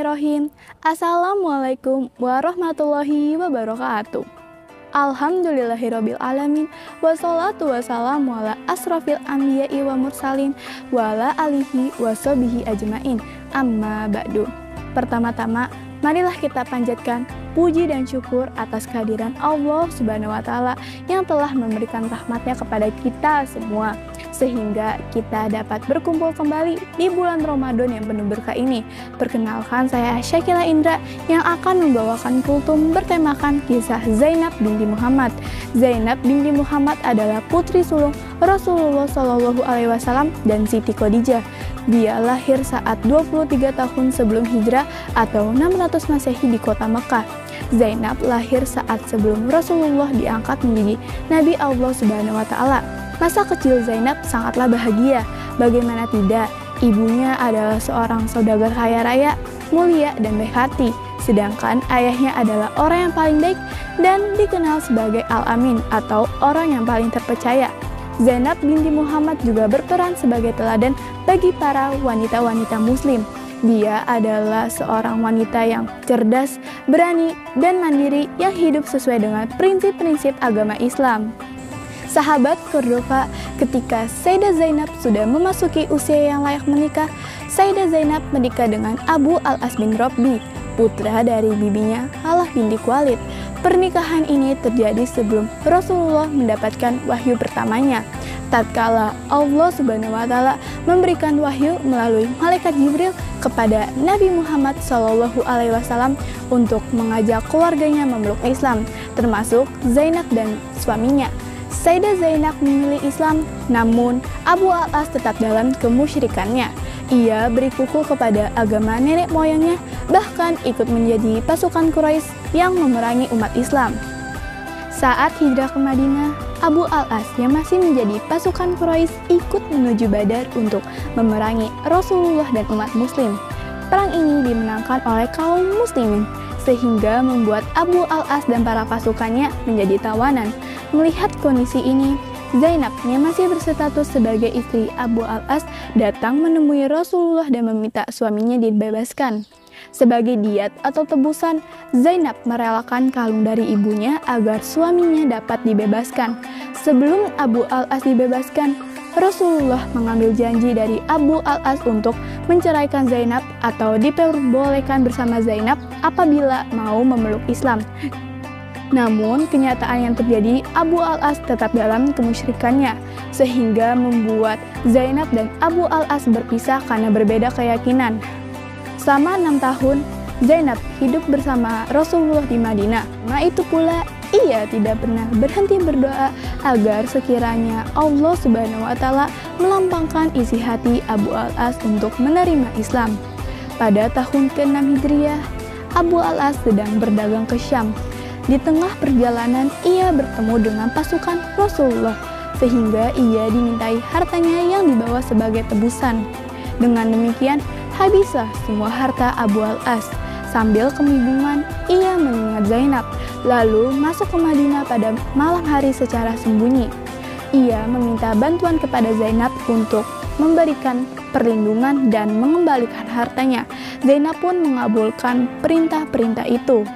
Bismillahirrahmanirrahim. Assalamualaikum warahmatullahi wabarakatuh. Alhamdulillahirabbil alamin, wassalatu wassalamu ala asrofil anbiya'i wa mursalin wa ala alihi wa sahbihi ajmain. Amma ba'du. Pertama-tama, marilah kita panjatkan puji dan syukur atas kehadiran Allah Subhanahu wa Ta'ala yang telah memberikan rahmatnya kepada kita semua, sehingga kita dapat berkumpul kembali di bulan Ramadan yang penuh berkah ini. Perkenalkan, saya Syakila Indra yang akan membawakan kultum bertemakan kisah Zainab binti Muhammad. Zainab binti Muhammad adalah putri sulung Rasulullah Shallallahu Alaihi Wasallam dan Siti Khadijah. Dia lahir saat 23 tahun sebelum hijrah atau 600 Masehi di kota Mekah. Zainab lahir saat sebelum Rasulullah diangkat menjadi Nabi Allah Subhanahu wa Ta'ala. Masa kecil Zainab sangatlah bahagia. Bagaimana tidak, ibunya adalah seorang saudagar kaya raya, mulia dan baik hati. Sedangkan ayahnya adalah orang yang paling baik dan dikenal sebagai Al-Amin atau orang yang paling terpercaya. Zainab binti Muhammad juga berperan sebagai teladan bagi para wanita-wanita muslim. Dia adalah seorang wanita yang cerdas, berani, dan mandiri yang hidup sesuai dengan prinsip-prinsip agama Islam. Sahabat Cordova, ketika Sayyidah Zainab sudah memasuki usia yang layak menikah, Sayyidah Zainab menikah dengan Abu Al-As bin Robbi, putra dari bibinya Halah binti Khuwailid. Pernikahan ini terjadi sebelum Rasulullah mendapatkan wahyu pertamanya. Tatkala Allah Subhanahu wa Ta'ala memberikan wahyu melalui malaikat Jibril kepada Nabi Muhammad Shallallahu Alaihi Wasallam untuk mengajak keluarganya memeluk Islam, termasuk Zainab dan suaminya. Sayyidah Zainab memilih Islam, namun Abu Al-As tetap dalam kemusyrikannya. Ia berikukuh kepada agama nenek moyangnya, bahkan ikut menjadi pasukan Quraisy yang memerangi umat Islam. Saat hijrah ke Madinah, Abu Al-As yang masih menjadi pasukan Quraisy ikut menuju Badar untuk memerangi Rasulullah dan umat muslim. Perang ini dimenangkan oleh kaum muslimin, sehingga membuat Abu Al-As dan para pasukannya menjadi tawanan. Melihat kondisi ini, Zainab yang masih berstatus sebagai istri Abu Al-As datang menemui Rasulullah dan meminta suaminya dibebaskan. Sebagai diat atau tebusan, Zainab merelakan kalung dari ibunya agar suaminya dapat dibebaskan. Sebelum Abu Al-As dibebaskan, Rasulullah mengambil janji dari Abu Al-As untuk menceraikan Zainab atau diperbolehkan bersama Zainab apabila mau memeluk Islam. Namun, kenyataan yang terjadi, Abu Al-As tetap dalam kemusyrikannya, sehingga membuat Zainab dan Abu Al-As berpisah karena berbeda keyakinan. Selama 6 tahun, Zainab hidup bersama Rasulullah di Madinah. Nah, itu pula ia tidak pernah berhenti berdoa agar sekiranya Allah Subhanahu wa Ta'ala melampangkan isi hati Abu Al-As untuk menerima Islam. Pada tahun ke-6 Hijriah, Abu Al-As sedang berdagang ke Syam. Di tengah perjalanan, ia bertemu dengan pasukan Rasulullah, sehingga ia dimintai hartanya yang dibawa sebagai tebusan. Dengan demikian, habislah semua harta Abu Al-As. Sambil kebingungan, ia mengingat Zainab, lalu masuk ke Madinah pada malam hari secara sembunyi. Ia meminta bantuan kepada Zainab untuk memberikan perlindungan dan mengembalikan hartanya. Zainab pun mengabulkan perintah-perintah itu.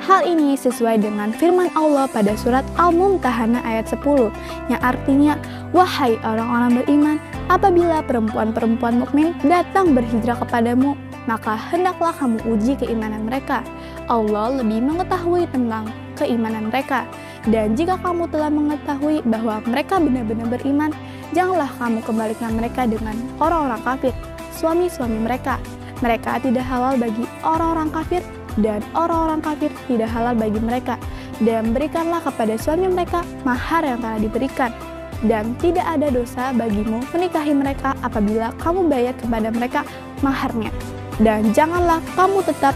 Hal ini sesuai dengan firman Allah pada surat Al-Mumtahanah ayat 10 yang artinya, "Wahai orang-orang beriman, apabila perempuan-perempuan mukmin datang berhijrah kepadamu, maka hendaklah kamu uji keimanan mereka. Allah lebih mengetahui tentang keimanan mereka. Dan jika kamu telah mengetahui bahwa mereka benar-benar beriman, janganlah kamu kembalikan mereka dengan orang-orang kafir, suami-suami mereka. Mereka tidak halal bagi orang-orang kafir, dan orang-orang kafir tidak halal bagi mereka. Dan berikanlah kepada suami mereka mahar yang telah diberikan. Dan tidak ada dosa bagimu menikahi mereka apabila kamu bayar kepada mereka maharnya. Dan janganlah kamu tetap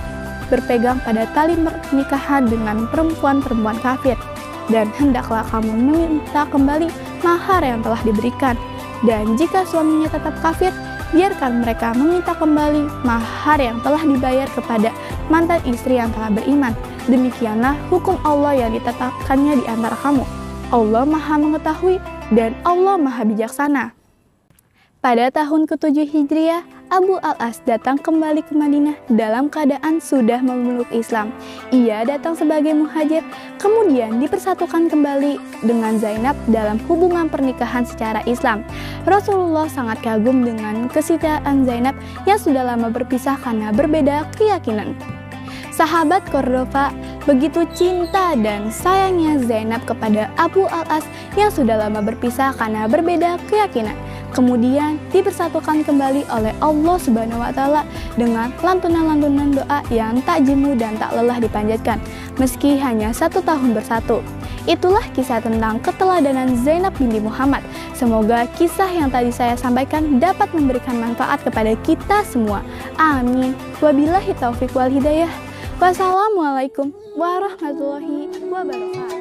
berpegang pada tali pernikahan dengan perempuan-perempuan kafir. Dan hendaklah kamu meminta kembali mahar yang telah diberikan. Dan jika suaminya tetap kafir, biarkan mereka meminta kembali mahar yang telah dibayar kepada mantan istri yang telah beriman. Demikianlah hukum Allah yang ditetapkannya di antara kamu. Allah Maha Mengetahui dan Allah Maha Bijaksana. Pada tahun ke-7 Hijriah, Abu al-As datang kembali ke Madinah dalam keadaan sudah memeluk Islam. Ia datang sebagai muhajir, kemudian dipersatukan kembali dengan Zainab dalam hubungan pernikahan secara Islam. Rasulullah sangat kagum dengan kesetiaan Zainab yang sudah lama berpisah karena berbeda keyakinan. Sahabat Cordova begitu cinta dan sayangnya Zainab kepada Abu al-As yang sudah lama berpisah karena berbeda keyakinan. Kemudian dipersatukan kembali oleh Allah Subhanahu wa Ta'ala dengan lantunan-lantunan doa yang tak jemu dan tak lelah dipanjatkan, meski hanya 1 tahun bersatu. Itulah kisah tentang keteladanan Zainab binti Muhammad. Semoga kisah yang tadi saya sampaikan dapat memberikan manfaat kepada kita semua. Amin. Wabillahi taufiq wal hidayah. Wassalamualaikum warahmatullahi wabarakatuh.